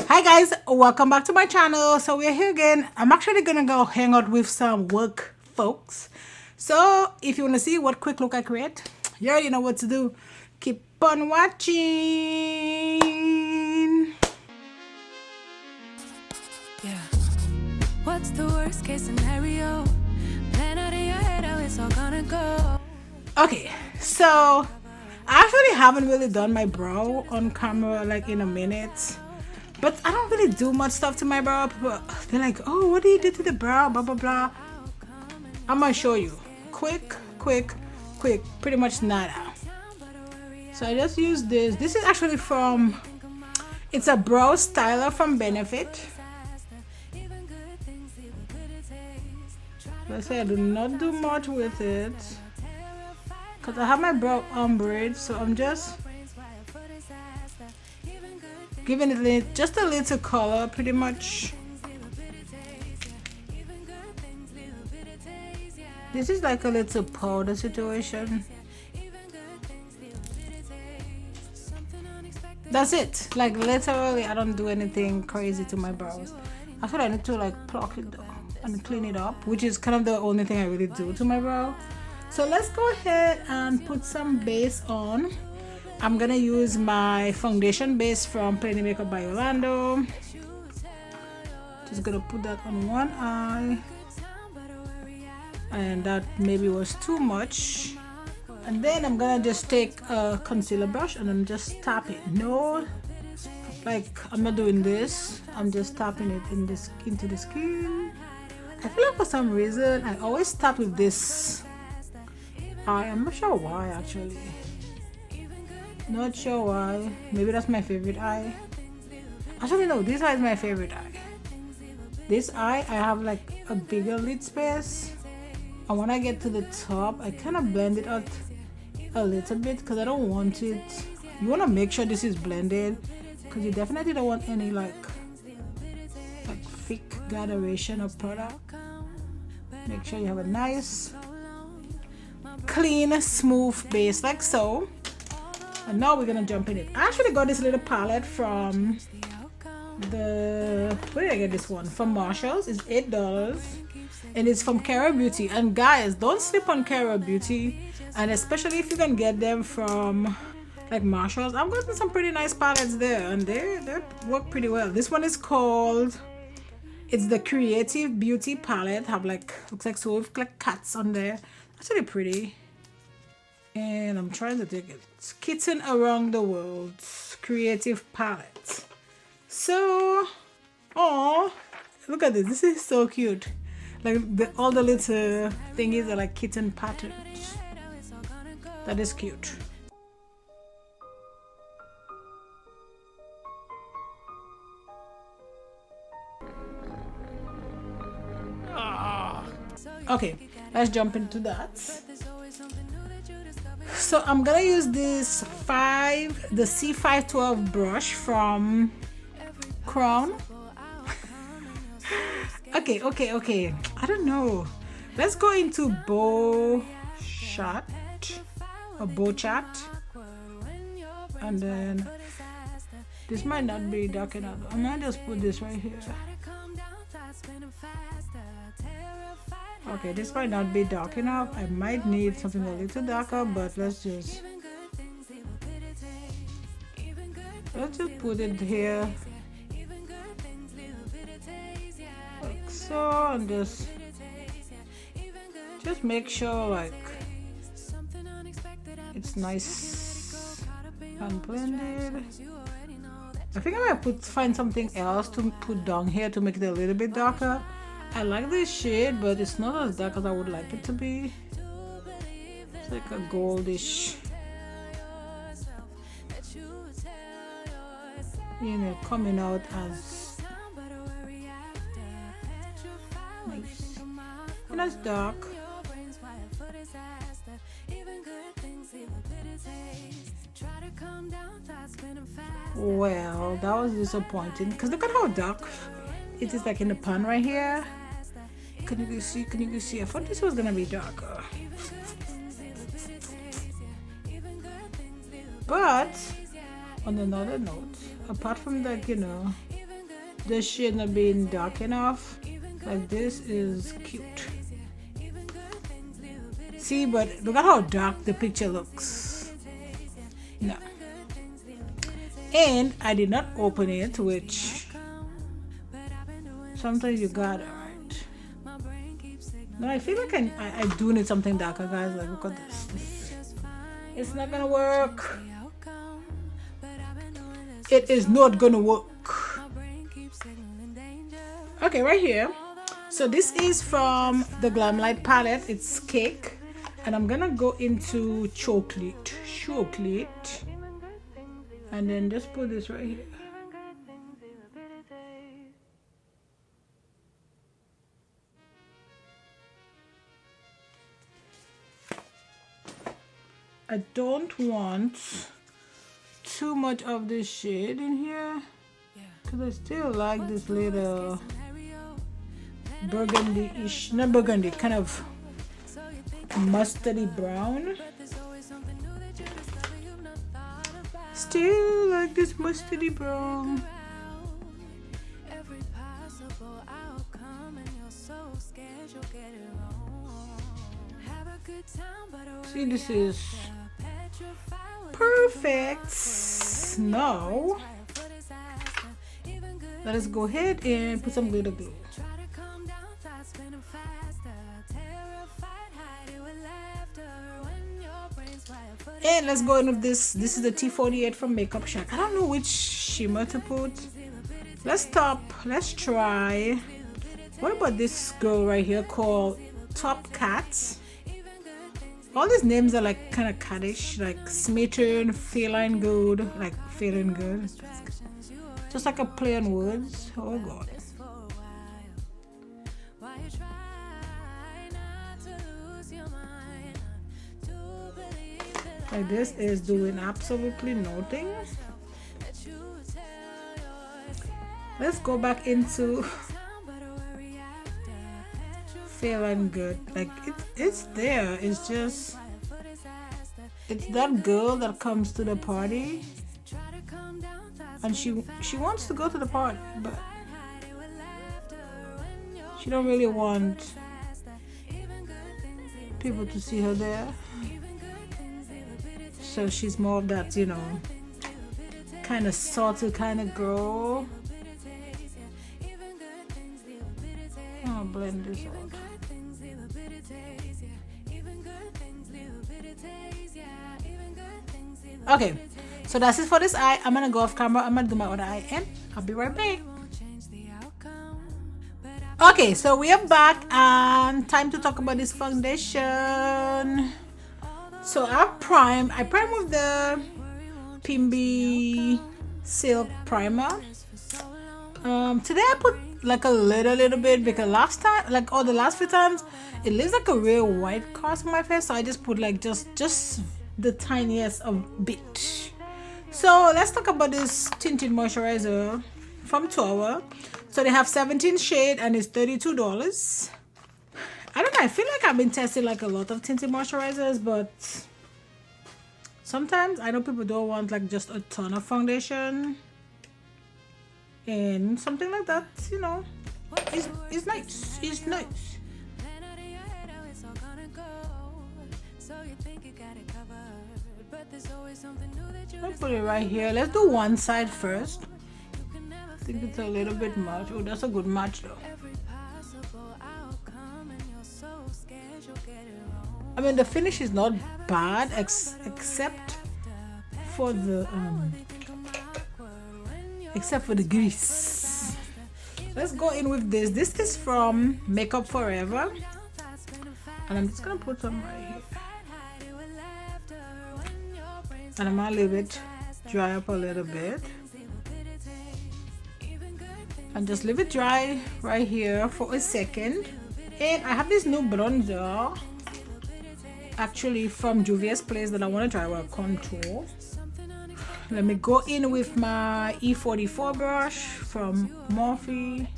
Hi guys, welcome back to my channel. So we're here again. I'm actually gonna go hang out with some work folks. So if you want to see what quick look I create, you already know what to do. Keep on watching. Yeah. What's the worst case scenario? Plan out in your head how it's all gonna go. Okay, so I actually haven't really done my brow on camera like in a minute. But I don't really do much stuff to my brow. People, they're like, oh, what do you do to the brow? Blah, blah, blah. I'm going to show you. Quick. Pretty much nada. So I just use this. This is actually from, it's a brow styler from Benefit. Let's say I do not do much with it. Because I have my brow ombre, so I'm just giving it just a little color, pretty much. This is like a little powder situation. That's it. Like literally, I don't do anything crazy to my brows. Actually, I need to like pluck it down and clean it up, which is kind of the only thing I really do to my brow. So let's go ahead and put some base on. I'm gonna use my foundation base from Plain Makeup by Yolondo. Just gonna put that on one eye, and that maybe was too much. And then I'm gonna just take a concealer brush and I'm just tap it. No, like I'm not doing this. I'm just tapping it into the skin. I feel like for some reason I always start with this eye. I'm not sure why actually. Not sure why. Maybe that's my favorite eye. Actually no, this eye is my favorite eye. This eye I have like a bigger lid space, and when I get to the top I kind of blend it out a little bit because I don't want it. You want to make sure this is blended because you definitely don't want any like thick graduation of product. Make sure you have a nice clean smooth base like so. And now we're gonna jump in it. I actually got this little palette from where did I get this one? From Marshalls. It's $8 and it's from Cara Beauty. And guys, don't sleep on Cara Beauty, and especially if you can get them from like Marshalls. I've gotten some pretty nice palettes there and they work pretty well. This one is called, it's the Creative Beauty palette. Have like, looks like so with like cats on there. That's really pretty. And I'm trying to take it. It's Kitten Around the World Creative Palette. So, oh, look at this. This is so cute. Like all the little thingies are like kitten patterns. That is cute. Okay, let's jump into that. So I'm gonna use this the C512 brush from Crown. okay, I don't know. Let's go into bow chat, and then this might not be dark enough. I might just put this right here. Okay, this might not be dark enough. I might need something a little darker, but let's just put it here like so, and just make sure like it's nice and blended. I think I might find something else to put down here to make it a little bit darker. I like this shade, but it's not as dark as I would like it to be. It's like a goldish, you know, coming out as nice. And that's dark. Well, that was disappointing because look at how dark it is, like in the pan right here. Can you see? I thought this was gonna be darker. But on another note, apart from that, you know, the shade not being dark enough. Like this is cute. See, but look at how dark the picture looks. No. And I did not open it, which sometimes you got it right. No, I feel like I do need something darker, guys. Like, look at this. It's not gonna work. It is not gonna work. Okay, right here. So this is from the Glamlite palette. It's Cake. And I'm gonna go into chocolate. And then just put this right here. I don't want too much of this shade in here because I still like this little burgundy-ish, not burgundy, kind of mustardy brown. Still like this mustardy brown. See, this is perfect. Now let us go ahead and put some glitter glue. And let's go in with this. This is the T48 from Makeup Shack. I don't know which shimmer to put. Let's stop. Let's try. What about this girl right here called Top Cat? All these names are like kind of cattish, like Smitten, Feline Good, like Feeling Good. Just like a play on words. Oh god. Like this is doing absolutely nothing. Let's go back into Feeling Good. Like it's there. It's just it's that girl that comes to the party and she wants to go to the party, but she don't really want people to see her there. So she's more of that, you know, kind of salty kind of girl. I'll blend this out. Okay, so that's it for this eye. I'm gonna go off camera. I'm gonna do my other eye and I'll be right back. Okay, so we are back and time to talk about this foundation. So I prime with the Pimby Silk Primer. Today I put like a little bit because last time, like all the last few times, it leaves like a real white cast on my face. So I just put like just the tiniest of bit. So let's talk about this tinted moisturizer from Tower. So they have 17 shade and it's $32. I don't know, I feel like I've been testing like a lot of tinted moisturizers, but sometimes I know people don't want like just a ton of foundation, and something like that, you know, is nice. It's nice. I'll put it right here. Let's do one side first. I think it's a little bit much. Oh, that's a good match though. I mean, the finish is not bad except for the grease. Let's go in with this. This is from Makeup Forever, and I'm just gonna put some right here, and I'm gonna leave it dry up a little bit, and just leave it dry right here for a second. And I have this new bronzer actually from Juvia's Place that I want to try with contour. Let me go in with my E44 brush from Morphe.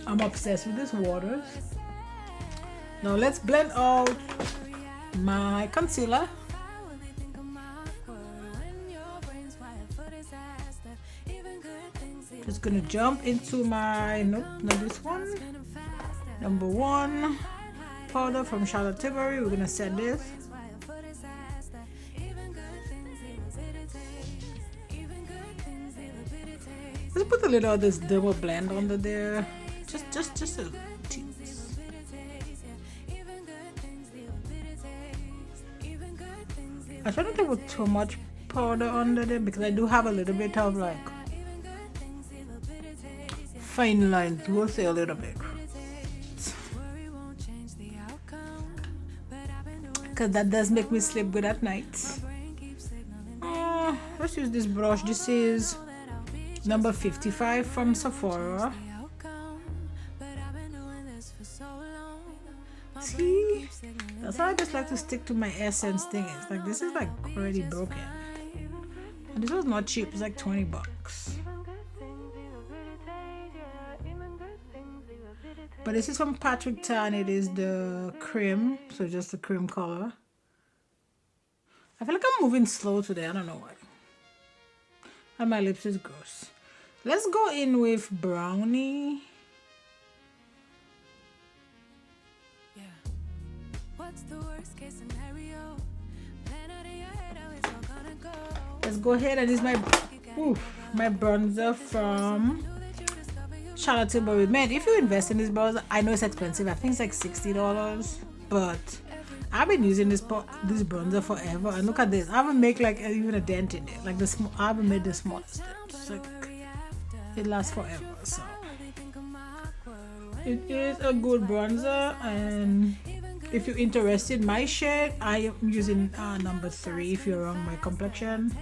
I'm obsessed with this water. Now let's blend out my concealer. Just gonna jump into my, nope, not this one. Number 1 powder from Charlotte Tilbury. We're gonna set this. Let's put a little of this double blend under there. Just a teens. I try not to put too much powder under there because I do have a little bit of like fine lines. We'll say a little bit. Because that does make me sleep good at night. Let's use this brush. This is number 55 from Sephora. See, that's why I just like to stick to my essence thing. It's like this is like already broken, and this was not cheap. It's like 20 bucks. But this is from Patrick Tan. It is the cream, so just the cream color. I feel like I'm moving slow today. I don't know why. And my lips is gross. Let's go in with brownie. Yeah. What's the worst case scenario? Plan out in your head how it's all gonna go. Let's go ahead and use my bronzer from Charlotte Tilbury. Man, if you invest in this bronzer, I know it's expensive. I think it's like $60, but I've been using this bronzer forever, and look at this. I haven't made like even a dent in it. Like I haven't made the smallest dent. It's like it lasts forever. So it is a good bronzer, and if you're interested, my shade, I am using number 3 if you're on my complexion.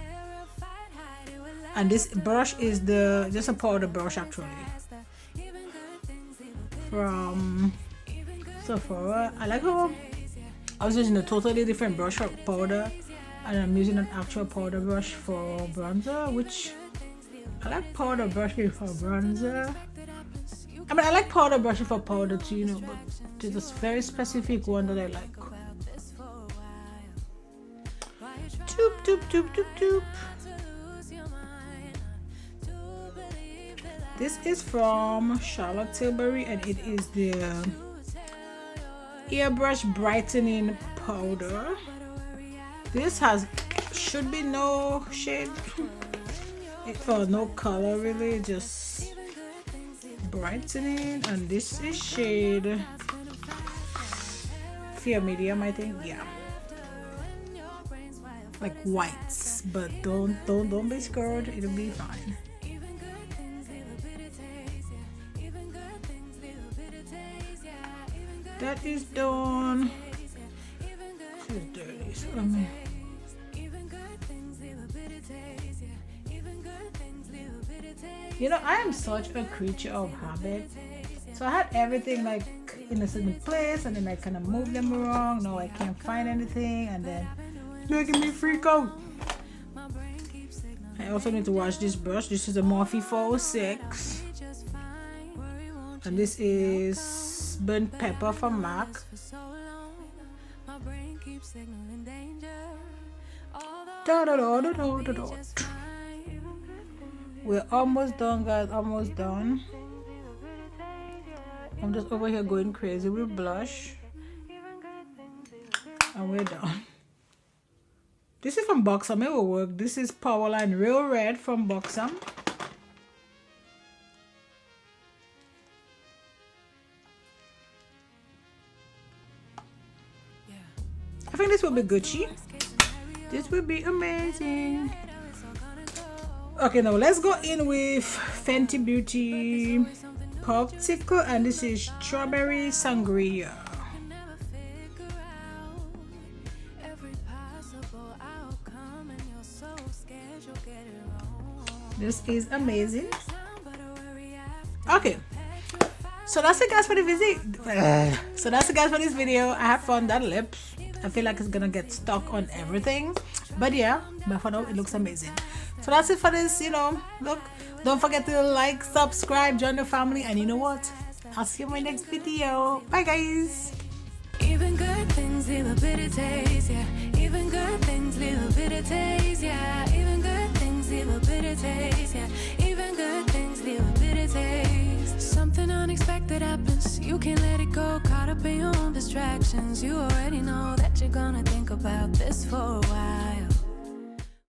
And this brush is just a powder brush actually from Sephora. I like how I was using a totally different brush for powder, and I'm using an actual powder brush for bronzer, which I like powder brushing for bronzer. I mean, I like powder brushing for powder too, you know, but there's this very specific one that I like. Doop, doop, doop, doop, doop. This is from Charlotte Tilbury, and it is the airbrush brightening powder. This should be no shade or no color really, just brightening. And this is shade Fair Medium, I think. Yeah, like whites, but don't be scared, it'll be fine. That is done. This is dirty, so you know, I am such a creature of habit. So I had everything like in a certain place, and then I kind of moved them wrong. No, I can't find anything, and then it's making me freak out. I also need to wash this brush. This is a Morphe E44, and this is burnt pepper from MAC. We're almost done, guys, almost done. I'm just over here going crazy with blush, and we're done. This is from Buxom. It will work. This is Powerline Real Red from Buxom. I think this will be Gucci. This will be amazing. Okay, now let's go in with Fenty Beauty Pop Tickle, and this is Strawberry Sangria. This is amazing. Okay, so that's it, guys, for the visit. So that's it, guys, for this video. I have fun done lips. I feel like it's gonna get stuck on everything, but yeah, but for now it looks amazing. So that's it for this, you know, look. Don't forget to like, subscribe, join the family, and you know what? I'll see you in my next video. Bye guys. Even good things leave a bitter taste, yeah. Even good things leave a bitter taste, yeah. Even good things leave a bitter taste, yeah. Even good things leave a bitter taste. Something unexpected happens, you can't let it go. Caught up in your own distractions, you already know that you're gonna think about this for a while.